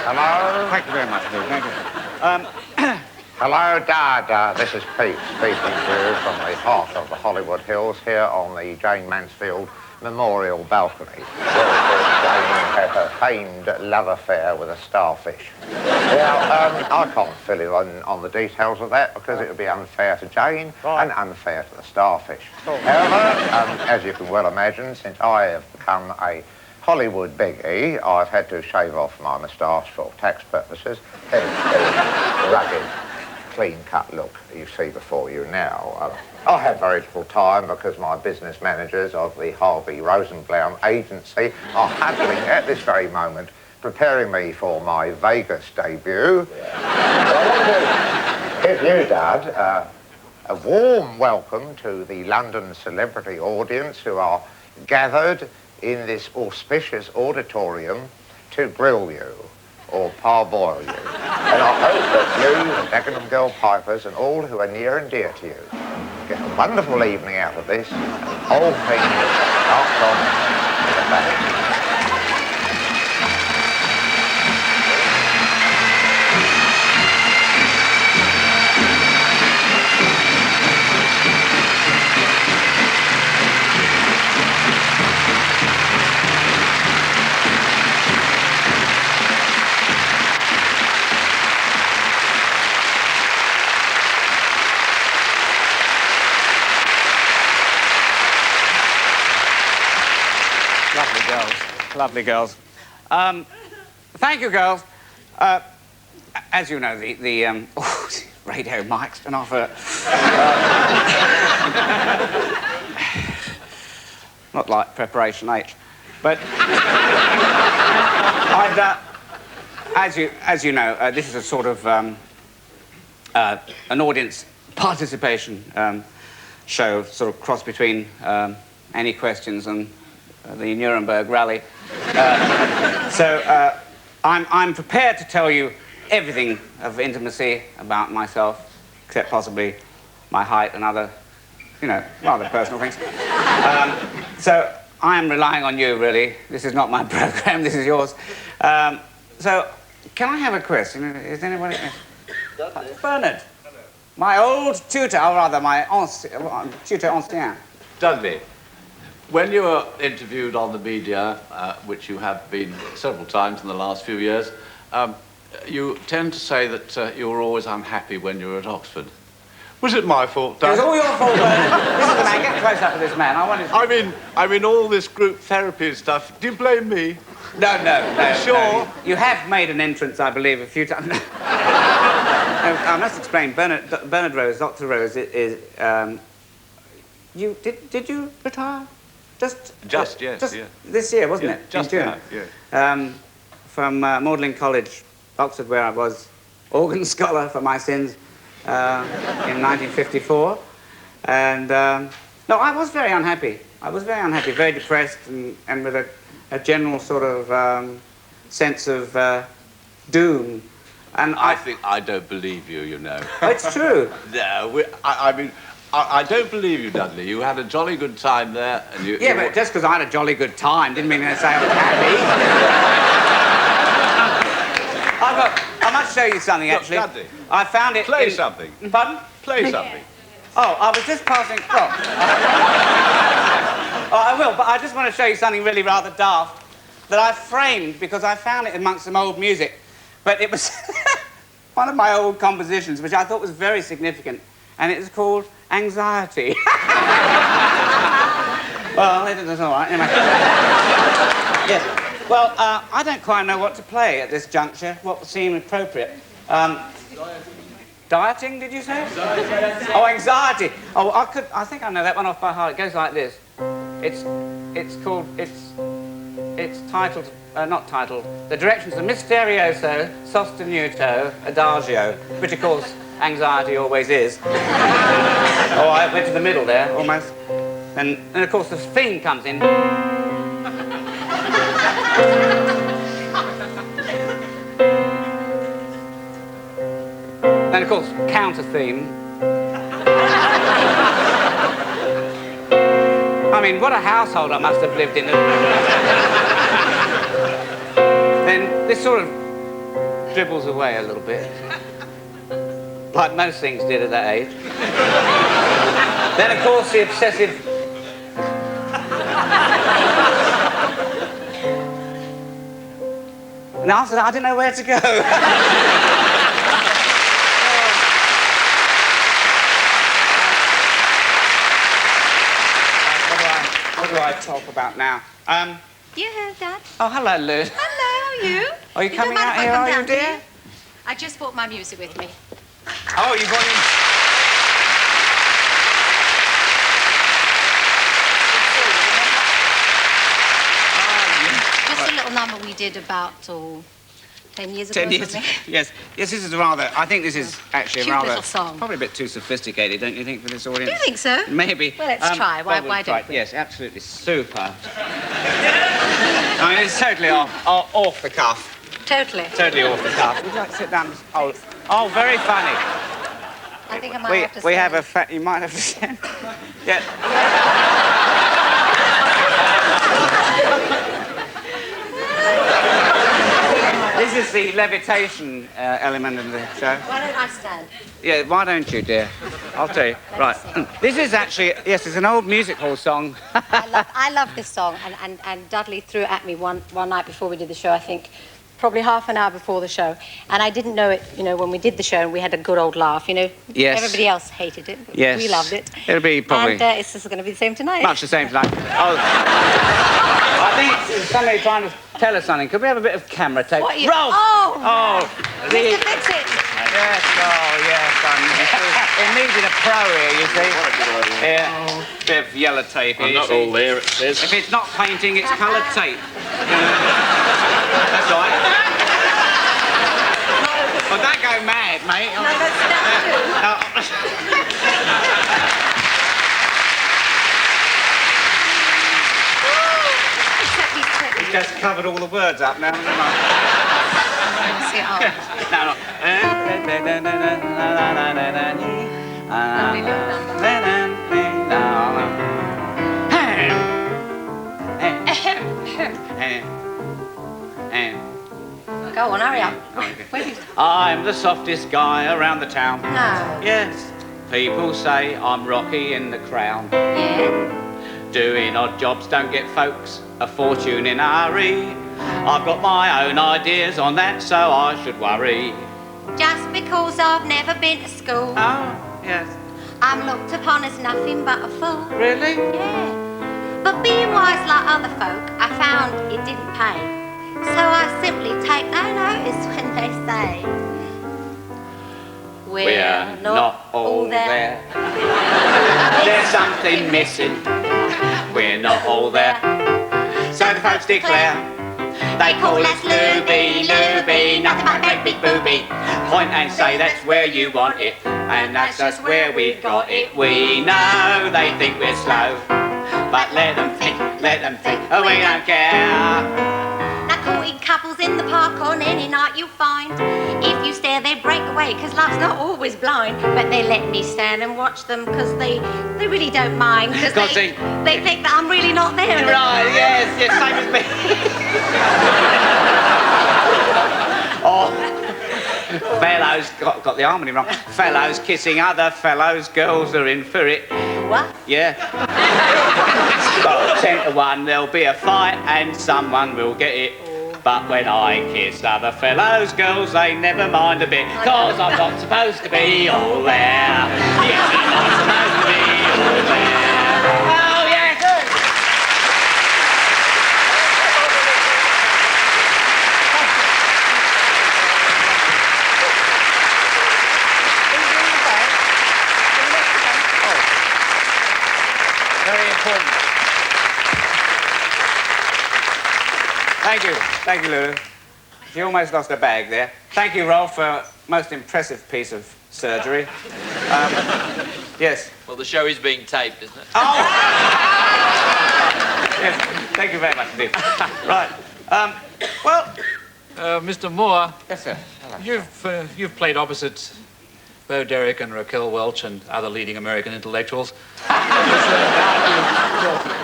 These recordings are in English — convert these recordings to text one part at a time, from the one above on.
Hello? Thank you very much, Pete. Thank you. Hello, Dad. This is Pete speaking to you from the heart of the Hollywood Hills here on the Jane Mansfield Memorial balcony. Jane had her famed love affair with a starfish. Now, I can't fill you in on the details of that because it would be unfair to Jane and unfair to the starfish. However, as you can well imagine, since I have become a Hollywood biggie, I've had to shave off my moustache for tax purposes. Hence the rugged, clean-cut look you see before you now. I have very little time because my business managers of the Harvey Rosenblaum agency are huddling at this very moment, preparing me for my Vegas debut. I want to give you, Dad, a warm welcome to the London celebrity audience who are gathered in this auspicious auditorium to grill you or parboil you. And I hope that you, the Dagenham Girl Pipers, and all who are near and dear to you get a wonderful evening out of this, and all things marked on the back. Lovely girls. Thank you, girls. As you know, the radio mic's been off. Not like preparation H, but as you know, this is a sort of an audience participation show, sort of cross between Any Questions and the Nuremberg Rally. So I'm prepared to tell you everything of intimacy about myself, except possibly my height and other, rather personal things. So I am relying on you, really. This is not my program, this is yours. So can I have a question? Is anybody... Bernard. Hello. My old tutor, or rather my tutor ancien. Dudley. When you were interviewed on the media, which you have been several times in the last few years, you tend to say that you were always unhappy when you were at Oxford. Was it my fault, Dad? It was all your fault, Bernard. This is the man. Get close up to this man. I mean, all this group therapy and stuff. Do you blame me? No. Sure. No. You have made an entrance, I believe, a few times. I must explain. Bernard Rose, Dr. Rose, is. Did you retire? Just this year, wasn't it? Just in June. Yeah. From Magdalen College, Oxford, where I was organ scholar for my sins in 1954. And no, I was very unhappy. Very depressed, and with a general sort of sense of doom. And I don't believe you, you know. It's true. No, I don't believe you, Dudley. You had a jolly good time there, and you... Yeah, but just because I had a jolly good time didn't mean to say I was happy. I must show you something, actually. Look, Dudley. I found it Play something. Pardon? Play something. Oh, I was just passing... Oh. Oh, I will, but I just want to show you something really rather daft that I framed because I found it amongst some old music. But it was one of my old compositions, which I thought was very significant, and it was called Anxiety. Well, that's all right. Anyway. Yes. Well, I don't quite know what to play at this juncture. What would seem appropriate? Dieting, did you say? Anxiety. Oh, anxiety. Oh, I think I know that one off by heart. It goes like this. It's titled, not titled, the directions are Misterioso, Sostenuto, Adagio, which of course anxiety always is. Oh, I went to the middle there, almost. And of course the theme comes in. Then of course, counter theme. I mean, what a household I must have lived in. Then this sort of dribbles away a little bit. Like most things did at that age. Then, of course, the obsessive... And after that, I didn't know where to go. What do I talk about now? You heard that? Oh, hello, Lou. Hello, how are you? Are you coming don't mind out if I here, come are you, down to dear? I just brought my music with me. Oh, you got in... Just a little number we did about 10 years ago. 10 years. or something. Yes. Yes, this is a rather... I think this is actually Cute a rather... little song. Probably a bit too sophisticated, don't you think, for this audience? Do you think so? Maybe. Well, let's try. Why we'll don't try. we? Yes, absolutely super. I mean, it's totally off the cuff. Totally. Totally off the cuff. Would you like to sit down? Oh, very funny. I think I might have to We stand. have a you might have to stand. Yeah. This is the levitation element of the show. Why don't I stand? Yeah, why don't you, dear? I'll tell you. Right. This is actually, yes, it's an old music hall song. I love this song, and Dudley threw it at me one night before we did the show, I think, probably half an hour before the show. And I didn't know it, you know, when we did the show, and we had a good old laugh, you know. Yes. Everybody else hated it, but Yes. we loved it. It'll be probably... And it's just going to be the same tonight. Much the same tonight. Oh. I think there's somebody trying to tell us something. Could we have a bit of camera tape? What are you... Rolf! Oh! Oh! Mr. Fix-It! Yes, oh, yes. It needed a pro here, you see. Yeah. Bit of yellow tape here, I'm you not see. all there, it says. If it's not painting, it's coloured tape. That's right. Well, don't go mad, mate. No, that's He's just covered all the words up now. See it all. No. Lovely little Go on, hurry up. Where do you... I'm the softest guy around the town. No. Yes. People say I'm Rocky in the Crown. Yeah. Doing odd jobs don't get folks a fortune in a hurry. I've got my own ideas on that, so I should worry. Just because I've never been to school, Oh, yes. I'm looked upon as nothing but a fool. Really? Yeah. But being wise like other folk, I found it didn't pay. So I simply take no notice when they say We're not all there. There's something missing. We're not all there. So the folks declare. They call us Looby, Looby, nothing but a great big booby. Point and say that's where you want it, and that's just where we got it. We know they think we're slow, but let them think, oh, we don't care. Now courting couples in the park on any night you'll find. If you stare they break away, cause love's not always blind. But they let me stand and watch them, cause they really don't mind. Cause they think that I'm really not there. Right, yes, same as me. Oh, fellows, got the harmony wrong. Fellows kissing other fellows, girls are in for it. What? Yeah. Well, 10 to 1, there'll be a fight and someone will get it. But when I kiss other fellows, girls, they never mind a bit. Cause I'm not supposed to be all there. Yes, I'm not supposed to be all there. Oh, yeah. Very important. Thank you, Lulu. You almost lost a bag there. Thank you, Rolf, for a most impressive piece of surgery. Yes. Well, the show is being taped, isn't it? Oh! Yes, thank you very much indeed. Right. Mr. Moore, Yes, sir. you've played opposite Bo Derek and Raquel Welch and other leading American intellectuals.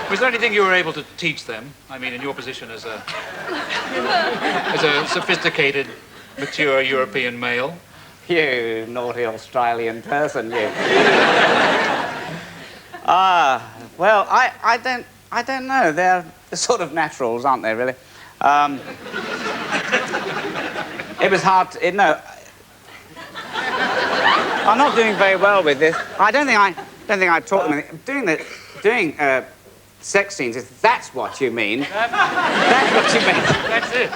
Was there anything you were able to teach them? I mean, in your position as a sophisticated mature European male? You naughty Australian person, you. Well, I don't know. They're sort of naturals, aren't they, really? It was hard to... No. I'm not doing very well with this. I don't think I taught them anything. Doing sex scenes, if that's what you mean. That's what you mean. That's it.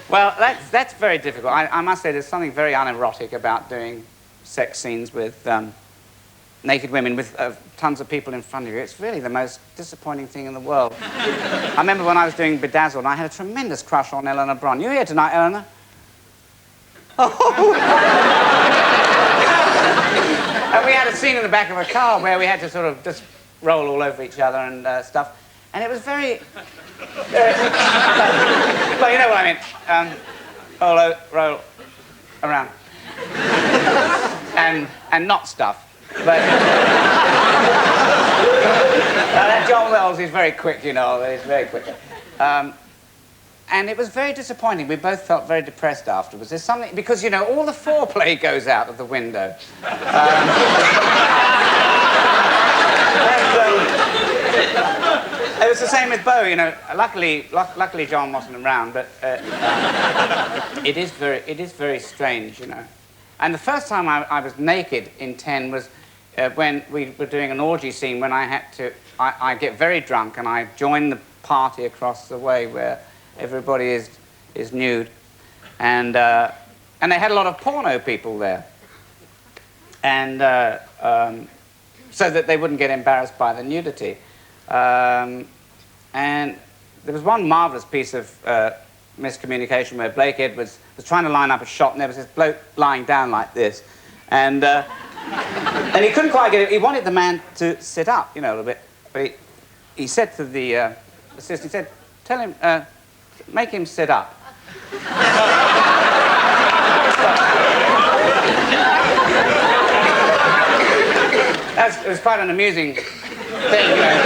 Well, that's very difficult. I must say there's something very unerotic about doing sex scenes with naked women with tons of people in front of you. It's really the most disappointing thing in the world. I remember when I was doing Bedazzled, I had a tremendous crush on Eleanor Bron. You here tonight, Eleanor? Oh. And we had a scene in the back of a car where we had to sort of just roll all over each other and stuff. And it was very... well, you know what I mean. Roll around. And not stuff. But... John Wells is very quick, you know. He's very quick. And it was very disappointing. We both felt very depressed afterwards. There's something... Because, you know, all the foreplay goes out of the window. It was the same with Bo, you know. Luckily John wasn't around, but it is very strange, you know. And the first time I was naked in 10 was when we were doing an orgy scene when I had to... I get very drunk and I join the party across the way where everybody is nude, and they had a lot of porno people there, and so that they wouldn't get embarrassed by the nudity. And there was one marvellous piece of miscommunication where Blake Edwards was trying to line up a shot, and there was this bloke lying down like this, and he couldn't quite get it. He wanted the man to sit up, you know, a little bit, but he said to the assistant, he said, "Tell him, make him sit up." It was quite an amusing thing, you know.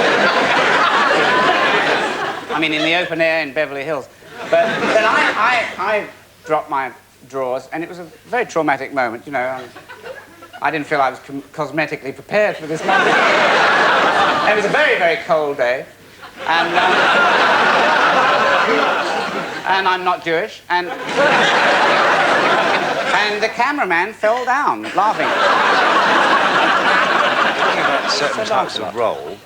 I mean, in the open air in Beverly Hills. But then I dropped my drawers, and it was a very traumatic moment, you know. I didn't feel I was cosmetically prepared for this moment. It was a very, very cold day, and I'm not Jewish, and the cameraman fell down, laughing. Certain types of role.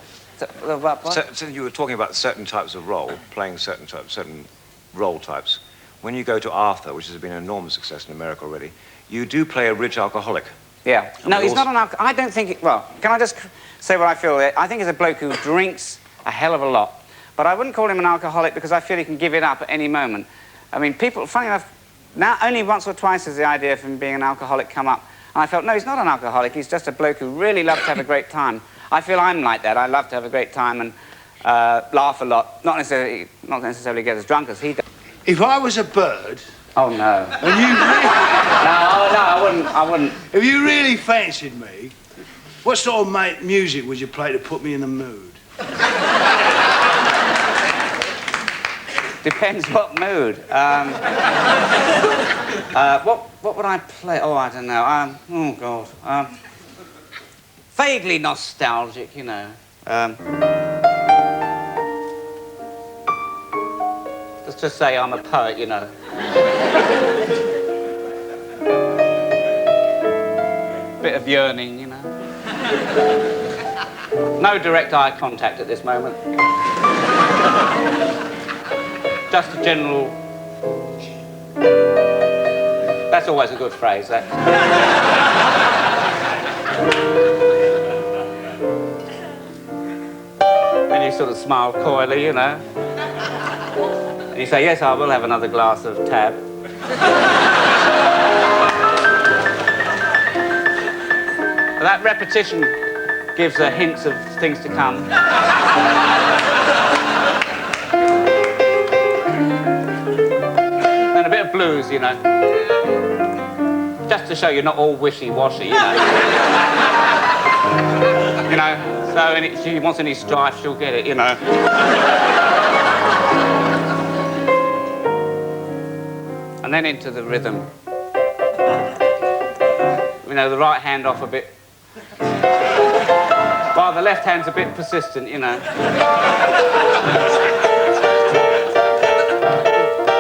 What? So you were talking about certain types of role, playing certain role types. When you go to Arthur, which has been an enormous success in America already, you do play a rich alcoholic. Yeah. No, he's not an alcoholic. I don't think... Well, can I just say what I feel? I think he's a bloke who drinks a hell of a lot. But I wouldn't call him an alcoholic because I feel he can give it up at any moment. I mean, people, funny enough, now only once or twice has the idea of him being an alcoholic come up. And I felt, no, he's not an alcoholic. He's just a bloke who really loves to have a great time. I feel I'm like that. I love to have a great time and laugh a lot. Not necessarily get as drunk as he does. If I was a bird... Oh, no. And you really... No, I wouldn't. If you really fancied me, what sort of music would you play to put me in the mood? Depends what mood. What would I play? Oh, I don't know. Oh, God. Vaguely nostalgic, you know. Let's just say I'm a poet, you know. Bit of yearning, you know. No direct eye contact at this moment. Just a general... That's always a good phrase, that. And you sort of smile coyly, you know. And you say, yes, I will have another glass of tab. That repetition gives hints of things to come. And a bit of blues, you know. Just to show you're not all wishy-washy, you know. You know, so if she wants any strife, she'll get it, you know. and then into the rhythm. You know, the right hand off a bit, while the left hand's a bit persistent, you know.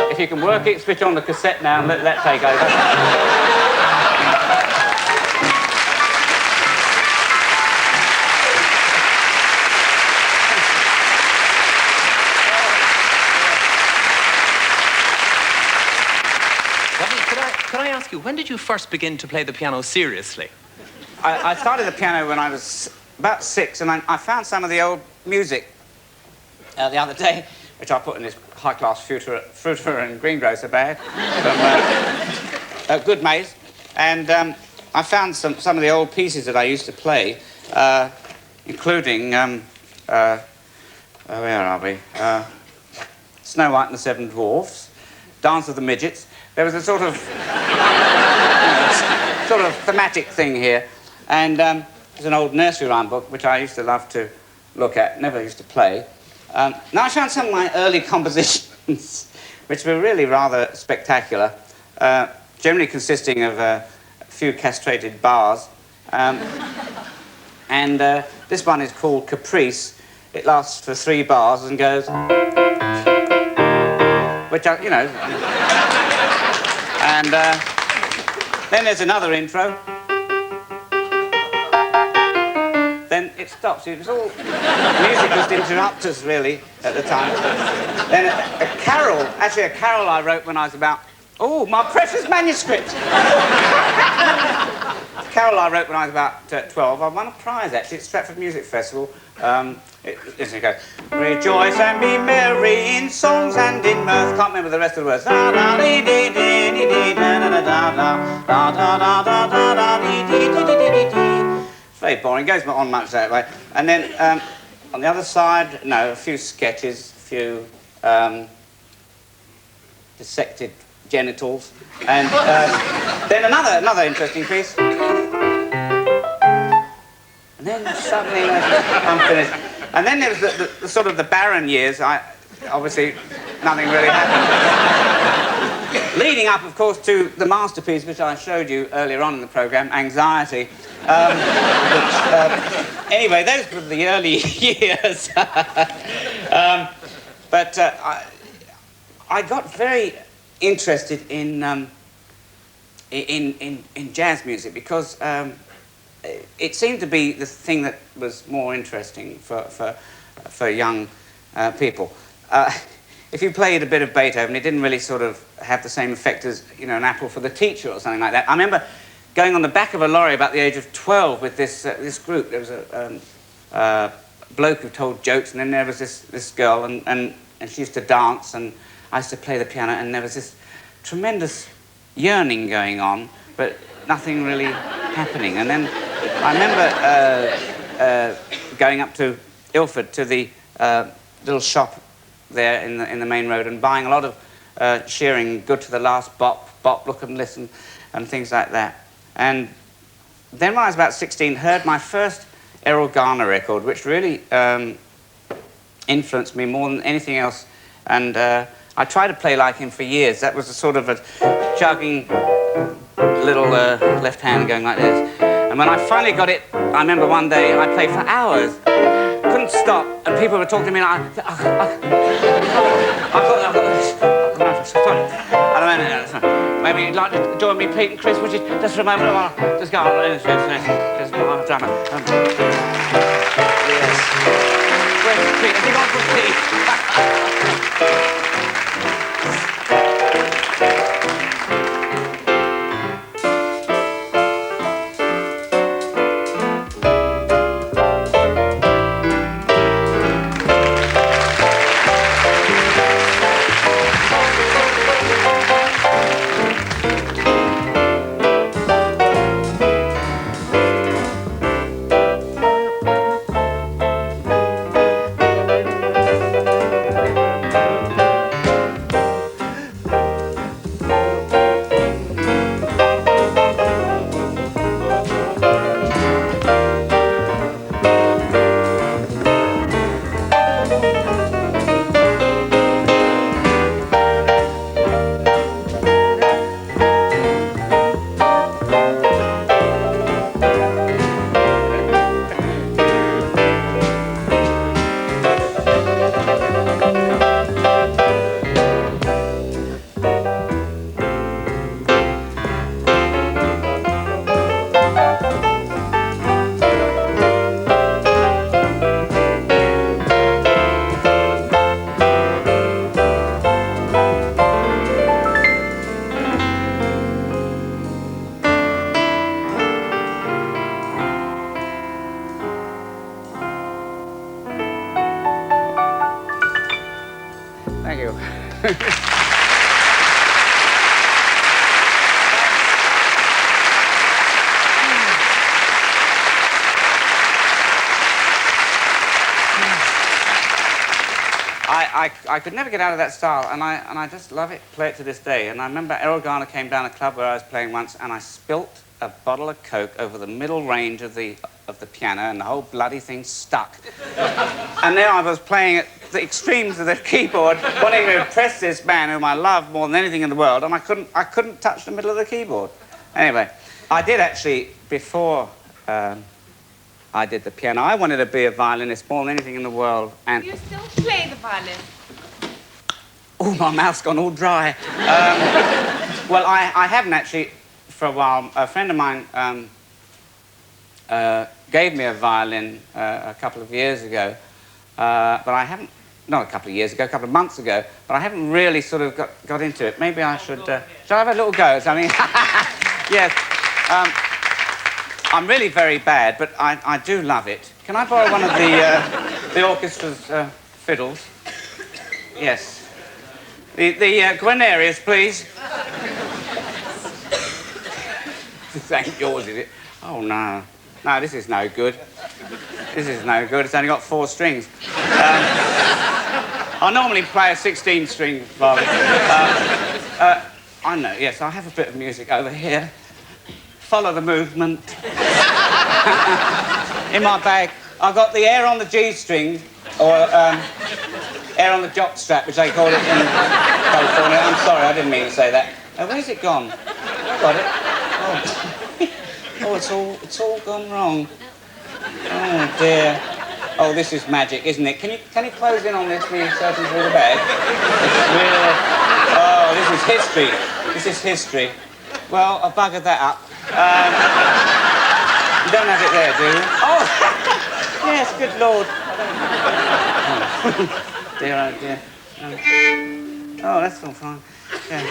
If you can work it, switch on the cassette now and let that take over. Can I ask you, when did you first begin to play the piano seriously? I started the piano when I was about 6, and I found some of the old music the other day, which I put in this high-class fruiter and greengrocer bag from Good Maze, and I found some of the old pieces that I used to play, including, where are we? Snow White and the Seven Dwarfs, Dance of the Midgets. There was a sort of, sort of thematic thing here. And there's an old nursery rhyme book, which I used to love to look at, never used to play. Now I found some of my early compositions, which were really rather spectacular, generally consisting of a few castrated bars. And this one is called Caprice. It lasts for 3 bars and goes, which I, you know. And then there's another intro. Then it stops. It was all music just interrupt us, really, at the time. Then a carol, actually a carol I wrote when I was about, oh, my precious manuscript. A carol I wrote when I was about 12. I won a prize, actually, at Stratford Music Festival. It goes, rejoice and be merry in songs and in mirth. Can't remember the rest of the words. Very boring, goes on much that way. And then on the other side, no, a few sketches, a few dissected genitals, and then another interesting piece. And then suddenly I'm finished. And then there was the sort of the barren years. Obviously, nothing really happened. Leading up, of course, to the masterpiece which I showed you earlier on in the programme, Anxiety. Anyway, those were the early years. But I got very interested in jazz music because it seemed to be the thing that was more interesting for young people. If you played a bit of Beethoven, it didn't really sort of have the same effect as, you know, an apple for the teacher or something like that. I remember going on the back of a lorry about the age of 12 with this group. There was a bloke who told jokes, and then there was this girl, and she used to dance, and I used to play the piano, and there was this tremendous yearning going on, but nothing really happening. And then I remember going up to Ilford to the little shop there in the main road and buying a lot of Shearing, Good to the Last, Bop, Look and Listen, and things like that. And then when I was about 16, heard my first Errol Garner record, which really influenced me more than anything else. And I tried to play like him for years. That was a sort of a chugging little left hand going like this. And when I finally got it, I remember one day I played for hours. Couldn't stop, and people were talking to me like, I don't know, maybe you'd like to join me, Pete and Chris, would you, just for a moment, just go on, just drama. Yes. Where's Pete? Have you gone for Pete? I could never get out of that style, and I just love it, play it to this day. And I remember Errol Garner came down a club where I was playing once, and I spilt a bottle of Coke over the middle range of the piano, and the whole bloody thing stuck. And there I was playing at the extremes of the keyboard, wanting to impress this man whom I love more than anything in the world, and I couldn't touch the middle of the keyboard. Anyway, I did actually, before I did the piano, I wanted to be a violinist more than anything in the world. And you still play the violin? Oh, my mouth's gone all dry. Well, I haven't actually for a while. A friend of mine gave me a violin a couple of years ago, but I haven't, not a couple of years ago, a couple of months ago, but I haven't really sort of got into it. Maybe I should I have a little go? I mean, yes. I'm really very bad, but I do love it. Can I borrow one of the orchestra's fiddles? Yes. The Guarnerius, please. This ain't yours, is it? Oh, no. No, this is no good. This is no good. It's only got 4 strings. I normally play a 16-string violin. I know, yes, I have a bit of music over here. Follow the movement. In my bag, I've got the air on the G string, or air on the jock strap, which they call it in California. I'm sorry, I didn't mean to say that. Where's it gone? I got it. Oh, it's all gone wrong. Oh dear. Oh, this is magic, isn't it? Can you close in on this, please, searching through the bag? It's really... Oh, this is history. This is history. Well, I buggered that up. You don't have it there, do you? Oh, yes, good Lord. Oh. Dear, oh dear. Oh, that's all fine. Yeah.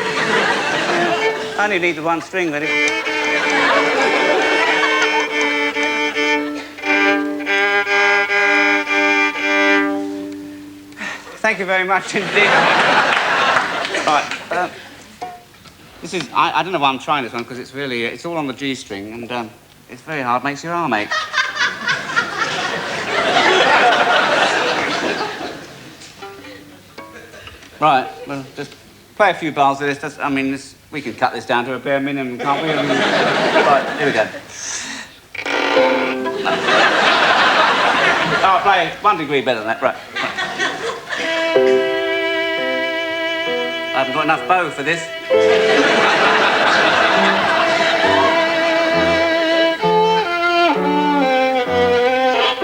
I only need the 1 string, really. Thank you very much indeed. Right. This is, I don't know why I'm trying this one, because it's really, it's all on the G string, and it's very hard, makes your arm ache. Right, well, just play a few bars of this. I mean, we can cut this down to a bare minimum, can't we? Right, here we go. Oh, I'll play 1 degree better than that, right. I haven't got enough bow for this.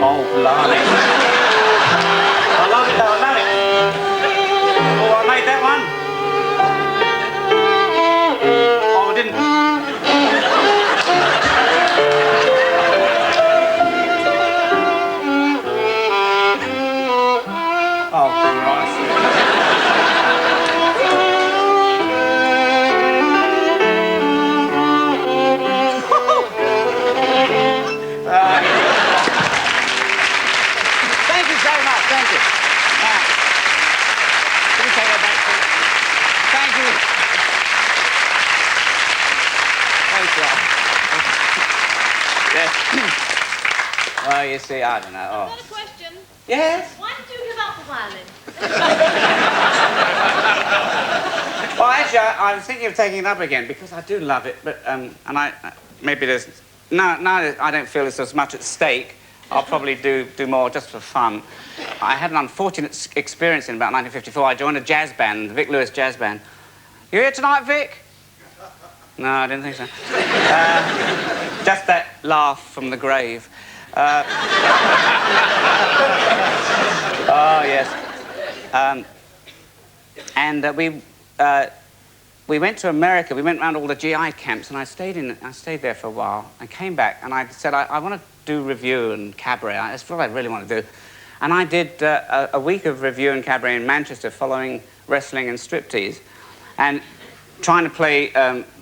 Oh, blimey. I love it, though, I love it. Oh, I made that one. Oh, I didn't. Oh, Christ. Thank you so much, thank you. Now, can you take that back, please? Thank you. Thanks, Rob. Yes. Well, you see, I don't know. Oh. I've got a question. Yes? Why did you give up the violin? Well, actually, I was thinking of taking it up again because I do love it, but maybe there's now I don't feel there's as much at stake. I'll probably do more just for fun. I had an unfortunate experience in about 1954. I joined a jazz band, the Vic Lewis Jazz Band. You here tonight, Vic? No, I didn't think so. Just that laugh from the grave. Oh yes. We went to America. We went around all the GI camps, and I stayed there for a while, and came back, and I said I want to do revue and cabaret. That's what I really want to do. And I did a week of revue and cabaret in Manchester, following wrestling and striptease, and trying to play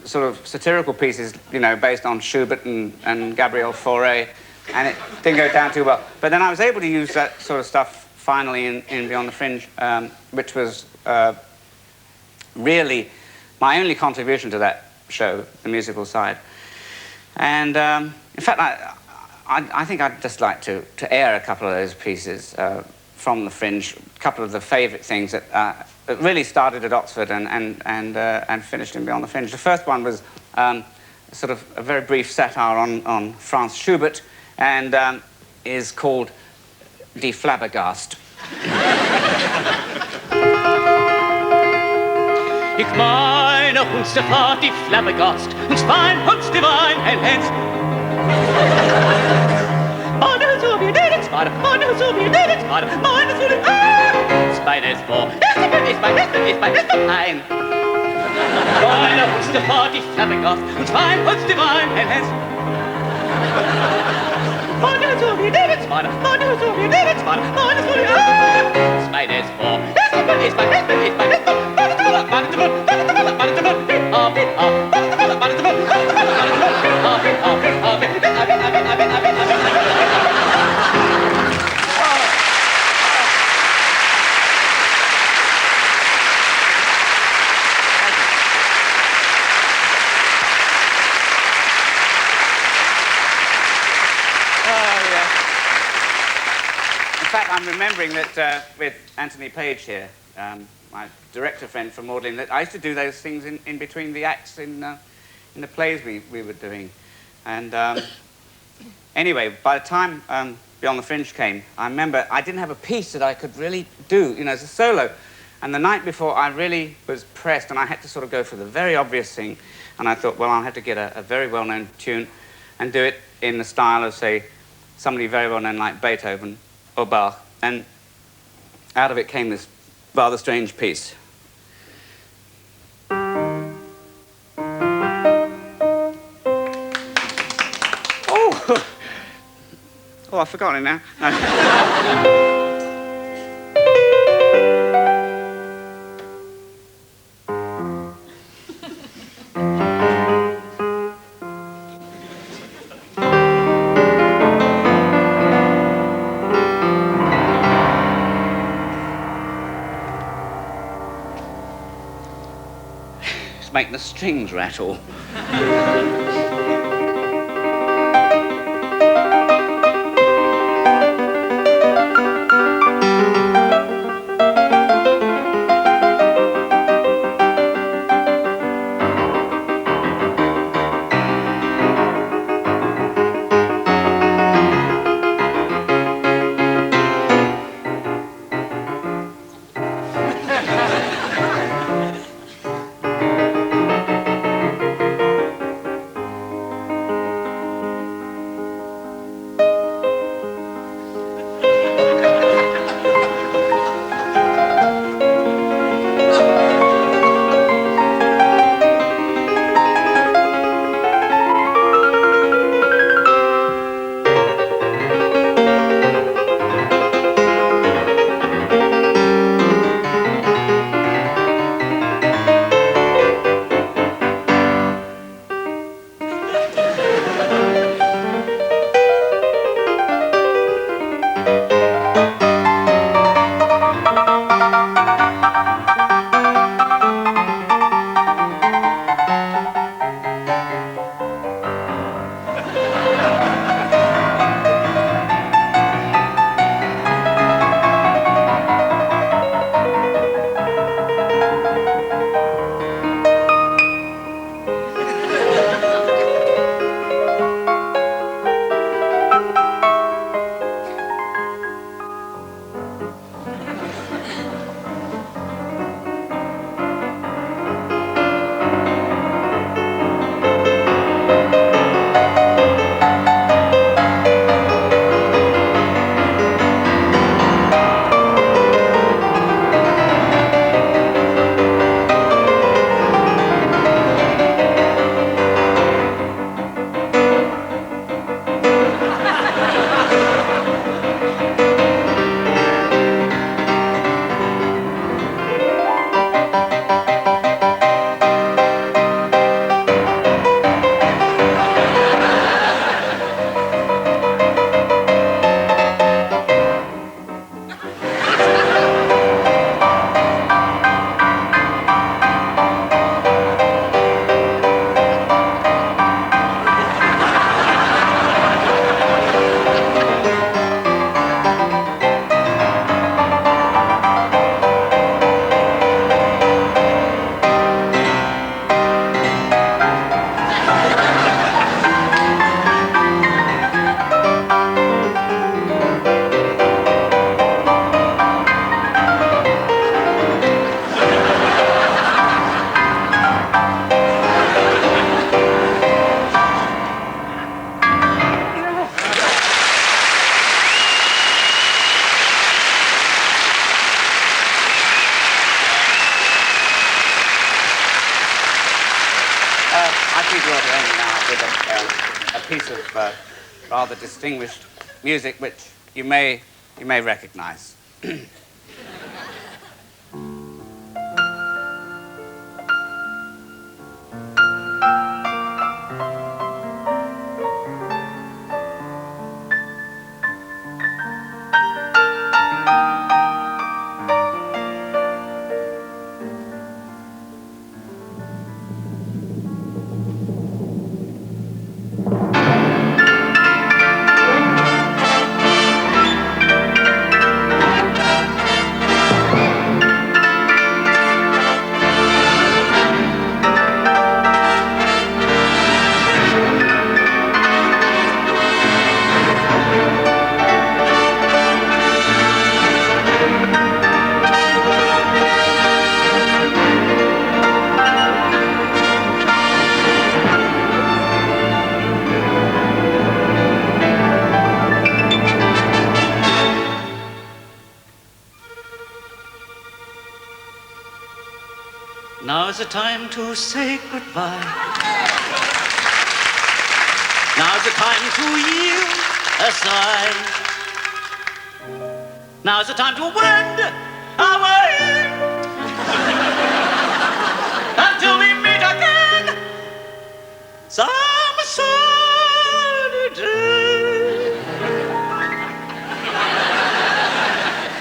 sort of satirical pieces, you know, based on Schubert and Gabriel Fauré, and it didn't go down too well. But then I was able to use that sort of stuff finally in Beyond the Fringe, which was really my only contribution to that show, the musical side. And in fact, I think I'd just like to air a couple of those pieces from the Fringe, couple of the favourite things that really started at Oxford and finished in Beyond the Fringe. The first one was sort of a very brief satire on Franz Schubert and is called Die Flabbergast. Ich meine Hunstefahrt, die Flabbergast, und Schwein, Hunst, die Wein, ein Hens. Meine so wie den Spader, meine so wie den Spader, meine so wie Spader ist vor. Ist ein. Meine Hunstefahrt, die Flabbergast, und Schwein, Hunst, die Wein, ein Hens. Meine so wie den Spader, meine so wie den Spader, meine so wie Spader ist vor. Ist In fact, I'm remembering that with Anthony Page here, my director friend from Magdalen, that I used to do those things in between the acts in the plays we were doing. And anyway, by the time Beyond the Fringe came, I remember I didn't have a piece that I could really do, you know, as a solo. And the night before, I really was pressed, and I had to sort of go for the very obvious thing. And I thought, well, I'll have to get a very well-known tune and do it in the style of, say, somebody very well-known like Beethoven or Bach. And out of it came this rather strange piece. Oh, I've forgotten it now. It's making the strings rattle. please will to end now with a piece of rather distinguished music which you may recognize. Now's the time to say goodbye. Now's the time to yield a sigh. Now's the time to wend our way. Until we meet again some sunny day.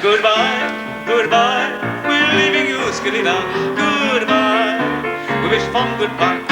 Goodbye, goodbye, we're leaving you, Skilly now. Goodbye, we wish fond goodbye.